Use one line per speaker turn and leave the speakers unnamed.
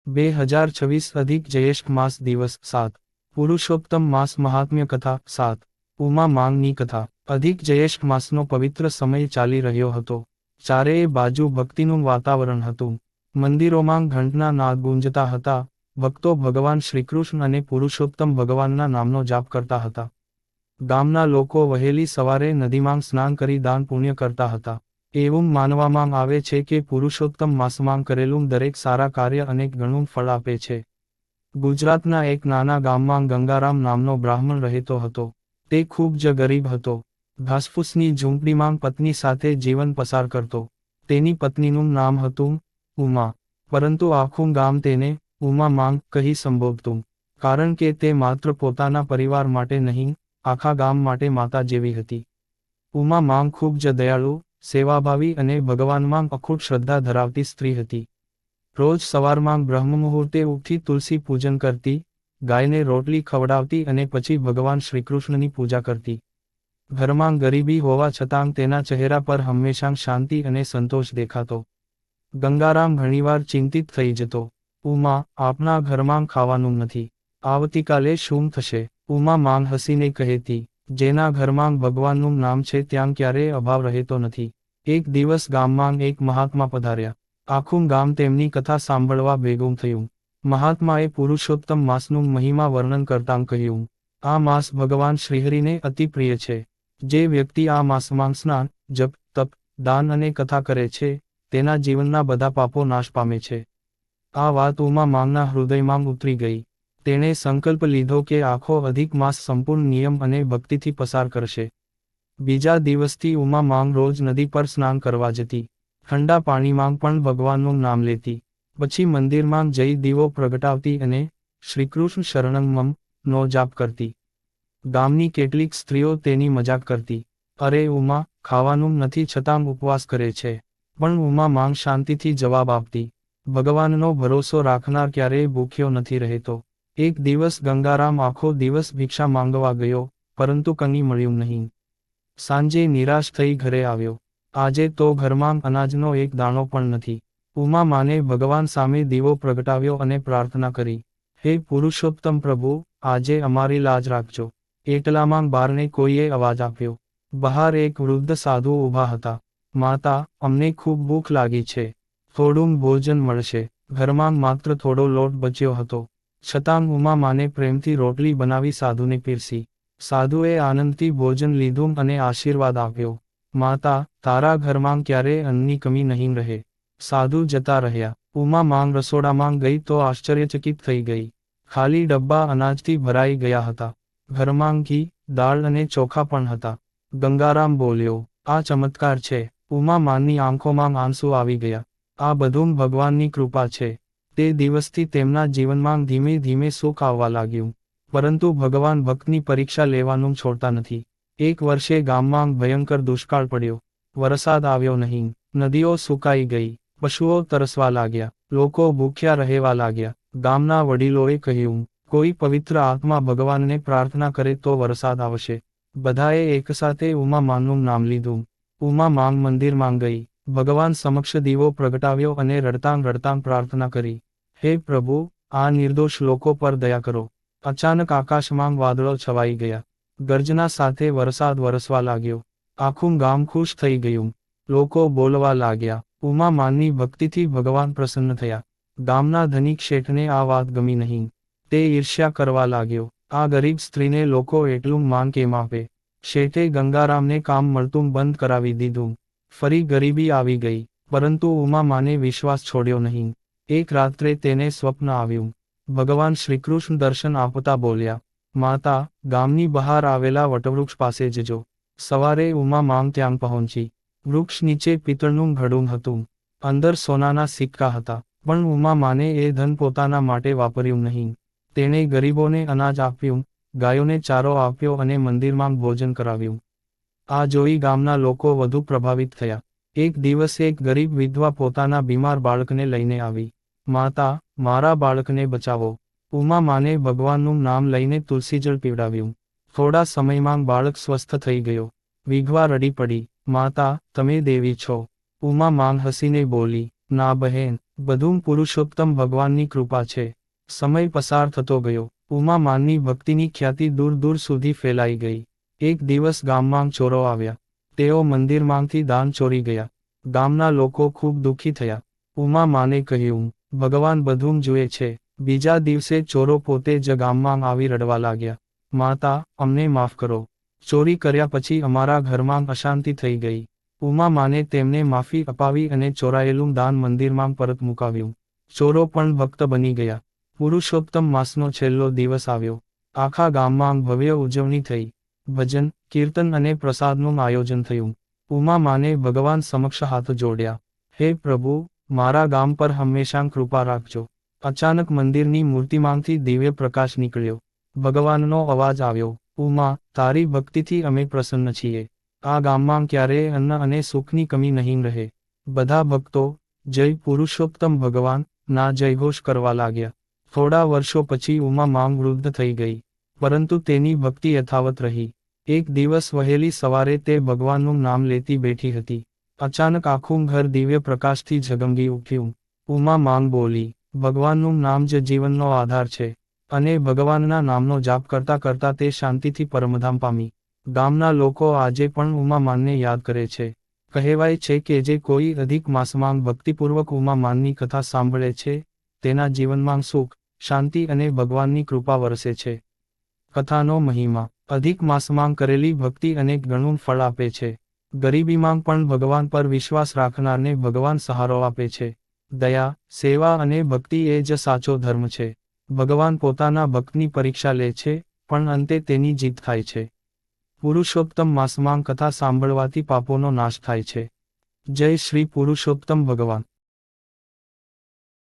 2026 अधिक ज्येष्ठ मास दिवस 7 પુરુષોત્તમ માસ મહાત્મ્ય કથા 7 ઉમા માંગની કથા અધિક જ્યેષ્ઠ માસનો પવિત્ર સમય ચાલી રહ્યો હતો. ચારેય બાજુ ભક્તિનું વાતાવરણ હતું. મંદિરોમાં ઘંટના નાદ ગુંજતા હતા. ભક્તો ભગવાન શ્રીકૃષ્ણ અને પુરુષોત્તમ ભગવાનના નામનો જાપ કરતા હતા. ગામના લોકો વહેલી સવારે નદીમાં સ્નાન કરી દાન પુણ્ય કરતા હતા. એવું માનવામાં આવે છે કે પુરુષોત્તમ માસમાં કરેલું દરેક સારા કાર્ય અનેક ગણું ફળ આપે છે. ગુજરાતના એક નાના ગામમાં ગંગારામ નામનો બ્રાહ્મણ રહેતો હતો. તે ખૂબ જ ગરીબ હતો. ઘાસફૂસની ઝૂંપડીમાં પત્ની સાથે જીવન પસાર કરતો. તેની પત્નીનું નામ હતું ઉમા, પરંતુ આખું ગામ તેને ઉમા માંગ કહી સંબોધતું, કારણ કે તે માત્ર પોતાના પરિવાર માટે નહીં, આખા ગામ માટે માતા જેવી હતી. ઉમા માંગ ખૂબ જ દયાળુ, સેવાભાવી અને ભગવાનમાં અખૂટ શ્રદ્ધા ધરાવતી સ્ત્રી હતી. રોજ સવારમાં બ્રહ્મમુહૂર્તે ઉઠી તુલસી પૂજન કરતી, ગાયને રોટલી ખવડાવતી અને પછી ભગવાન શ્રીકૃષ્ણની પૂજા કરતી. ઘરમાં ગરીબી હોવા છતાં તેના ચહેરા પર હંમેશા શાંતિ અને સંતોષ દેખાતો. ગંગારામ ઘણીવાર ચિંતિત થઈ જતો. ઉમા, આપના ઘરમાં ખાવાનું નથી. આવતીકાલે શું થશે? ઉમા માંગ હસીને કહેતી, જેના ઘરમાં ભગવાનનું નામ છે ત્યાં ક્યારેય અભાવ રહેતો નથી. એક દિવસ ગામમાં એક મહાત્મા પધાર્યા. આખું ગામ તેમની કથા સાંભળવા ભેગું થયું. મહાત્માએ પુરુષોત્તમ માસનું મહિમા વર્ણન કરતાં કહ્યું, આ માસ ભગવાન શ્રીહરિને અતિ પ્રિય છે. જે વ્યક્તિ આ માસમાં સ્નાન, જપ, તપ, દાન અને કથા કરે છે, તેના જીવનના બધા પાપો નાશ પામે છે. આ વાત ઉમા માંગના હૃદયમાં ઉતરી ગઈ. તેણે સંકલ્પ લીધો કે આખો અધિક માસ સંપૂર્ણ નિયમ અને ભક્તિથી પસાર કરશે. બીજા દિવસથી ઉમા માંગ રોજ નદી પર સ્નાન કરવા જતી. ઠંડા પાણીમાં પણ ભગવાનનું નામ લેતી. પછી મંદિરમાં જઈ દીવો પ્રગટાવતી અને શ્રીકૃષ્ણ શરણં મમ નો જાપ કરતી. ગામની કેટલીક સ્ત્રીઓ તેની મજાક કરતી. અરે ઉમા, ખાવાનું નથી છતાં ઉપવાસ કરે છે. પણ ઉમા માંગ શાંતિથી જવાબ આપતી, ભગવાનનો ભરોસો રાખનાર ક્યારેય ભૂખ્યો નથી રહેતો. એક દિવસ ગંગારામ આખો દિવસ ભિક્ષા માંગવા ગયો, પરંતુ કંઈ મળ્યું નહીં. સાંજે નિરાશ થઈ ઘરે આવ્યો. આજે તો ઘરમાં અનાજનો એક દાણો પણ નથી. ઉમા માને ભગવાન સામે દીવો પ્રગટાવ્યો અને પ્રાર્થના કરી, હે પુરુષોત્તમ પ્રભુ, આજે અમારી લાજ રાખજો. એટલામાં બહારને કોઈએ અવાજ આપ્યો. બહાર એક વૃદ્ધ સાધુ ઊભા હતા. માતા, અમને ખૂબ ભૂખ લાગી છે. થોડું ભોજન મળશે? ઘરમાં માત્ર થોડો લોટ બચ્યો હતો. છતાં ઉમા માને પ્રેમથી રોટલી બનાવી સાધુને પીરસી. સાધુએ આનંદથી ભોજન લીધું અને આશીર્વાદ આપ્યો. માતા, તારા ઘરમાં ક્યારેય અન્નની કમી નહીં રહે. સાધુ જતા રહ્યા. ઉમા માંગ રસોડામાં ગઈ તો આશ્ચર્યચકિત થઈ ગઈ. ખાલી ડબ્બા અનાજથી ભરાઈ ગયા હતા. ઘરમાં ઘી, દાળ અને ચોખા પણ હતા. ગંગારામ બોલ્યો, આ ચમત્કાર છે. ઉમા માની આંખોમાં આંસુ આવી ગયા. આ બધું ભગવાનની કૃપા છે. તે દિવસથી તેમના જીવનમાં ધીમે ધીમે સુખ આવવા લાગ્યું. પરંતુ ભગવાન ભક્તની પરીક્ષા લેવાનું છોડતા નથી. એક વર્ષે ગામમાં ભયંકર દુષ્કાળ પડ્યો. વરસાદ આવ્યો નહીં. નદીઓ સુકાઈ ગઈ. પશુઓ તરસવા લાગ્યા. લોકો ભૂખ્યા રહેવા લાગ્યા. ગામના વડીલોએ કહ્યું, કોઈ પવિત્ર આત્મા ભગવાનને પ્રાર્થના કરે તો વરસાદ આવશે. બધાએ એકસાથે ઉમા માંગનું નામ લીધું. ઉમા માંગ મંદિરમાં ગઈ. ભગવાન સમક્ષ દીવો પ્રગટાવ્યો અને રડતાં રડતાં પ્રાર્થના કરી, હે પ્રભુ, આ નિર્દોષ લોકો પર દયા કરો. અચાનક આકાશમાં વાદળો છવાઈ ગયા. ગર્જના સાથે વરસાદ વરસવા લાગ્યો. આખું ગામ ખુશ થઈ ગયું. લોકો બોલવા લાગ્યા. ઉમા માંગની ભક્તિથી ભગવાન પ્રસન્ન થયા. ગામના ધનિક શેઠને આ વાત ગમી નહીં. તે ઈર્ષ્યા કરવા લાગ્યો. આ ગરીબ સ્ત્રીને લોકો એટલું માન કેમ આપે? શેઠે ગંગારામને કામ મળતું બંધ કરાવી દીધું. ફરી ગરીબી આવી ગઈ. પરંતુ ઉમા માને વિશ્વાસ છોડ્યો નહીં. એક રાત્રે તેને સ્વપ્ન આવ્યું. ભગવાન શ્રીકૃષ્ણ દર્શન આપતા બોલ્યા, માતા, ગામની બહાર આવેલા વટવૃક્ષ પાસે જજો. સવારે ઉમા માંગ ત્યાં પહોંચી. વૃક્ષ નીચે પિત્તળનું ઘડું હતું. અંદર સોનાના સિક્કા હતા. પણ ઉમા માને એ ધન પોતાના માટે વાપર્યું નહીં. તેણે ગરીબોને અનાજ આપ્યું, ગાયોને ચારો આપ્યો અને મંદિરમાં ભોજન કરાવ્યું. આ જોઈ ગામના લોકો વધુ પ્રભાવિત થયા. એક દિવસ એક ગરીબ વિધવા પોતાના બીમાર બાળકને લઈને આવી. માતા, મારા બાળકને બચાવો. ઉમા માને ભગવાનનું નામ લઈને તુલસીજળ પીવડાવ્યું. થોડા સમયમાં બાળક સ્વસ્થ થઈ ગયો. વિધવા રડી પડી, માતા, તમે દેવી છો. ઉમા માંગ હસીને બોલી, ના બહેન, બધું પુરુષોત્તમ ભગવાનની કૃપા છે. સમય પસાર થતો ગયો. ઉમા માનની ભક્તિની ખ્યાતિ દૂર દૂર સુધી ફેલાઈ ગઈ. એક દિવસ ગામમાં ચોરો આવ્યા. તેઓ મંદિરમાંથી દાન ચોરી ગયા. ગામના લોકો ખૂબ દુઃખી થયા. ઉમા માને કહ્યું, ભગવાન બધું જુએ છે. બીજા દિવસે ચોરો પોતે જ ગામમાં આવી રડવા લાગ્યા. માતા, અમને માફ કરો. ચોરી કર્યા પછી અમારા ઘરમાં અશાંતિ થઈ ગઈ. ઉમા માને તેમને માફી અપાવી અને ચોરાયેલું દાન મંદિરમાં પરત મુકાવ્યું. ચોરો પણ ભક્ત બની ગયા. પુરુષોત્તમ માસનો છેલ્લો દિવસ આવ્યો. આખા ગામમાં ભવ્ય ઉજવણી થઈ. ભજન, કીર્તન અને પ્રસાદનું આયોજન થયું. ઉમા માને ભગવાન સમક્ષ હાથ જોડ્યા. હે પ્રભુ, મારા ગામ પર હંમેશા કૃપા રાખજો. અચાનક મંદિરની મૂર્તિમાંથી દિવ્ય પ્રકાશ નીકળ્યો. ભગવાનનો અવાજ આવ્યો, ઉમા, તારી ભક્તિથી અમે પ્રસન્ન છીએ. આ ગામમાં ક્યારેય અન્ન અને સુખની કમી નહીં રહે. બધા ભક્તો, જય પુરુષોત્તમ ભગવાન ના જયઘોષ કરવા લાગ્યા. થોડા વર્ષો પછી ઉમા માંગ વૃદ્ધ થઈ ગઈ. પરંતુ તેની ભક્તિ યથાવત રહી. એક દિવસ વહેલી સવારે તે ભગવાનનું નામ લેતી બેઠી હતી. અચાનક આખું ઘર દિવ્ય પ્રકાશથી ઝગમગી ઉઠ્યું. ઉમા માંગ બોલી, ભગવાનનું નામ જ જીવનનો આધાર છે. અને ભગવાનના નામનો જાપ કરતા કરતા તે શાંતિથી પરમધામ પામી. ગામના લોકો આજે પણ ઉમા માનને યાદ કરે છે. કહેવાય છે કે જે કોઈ અધિક માસમાં ભક્તિપૂર્વક ઉમા માનની કથા સાંભળે છે, તેના જીવનમાં સુખ, શાંતિ અને ભગવાનની કૃપા વરસે છે. કથાનો મહિમા. અધિક માસમાં કરેલી ભક્તિ અનેક ગણું ફળ આપે છે. ગરીબીમાં પણ ભગવાન પર વિશ્વાસ રાખનારને ભગવાન સહારો આપે છે. દયા, સેવા અને ભક્તિ એ જ સાચો ધર્મ છે. ભગવાન પોતાના ભક્તની પરીક્ષા લે છે, પણ અંતે તેની જીત થાય છે. પુરુષોત્તમ માસમાં કથા સાંભળવાથી પાપોનો નાશ થાય છે. જય શ્રી પુરુષોત્તમ ભગવાન.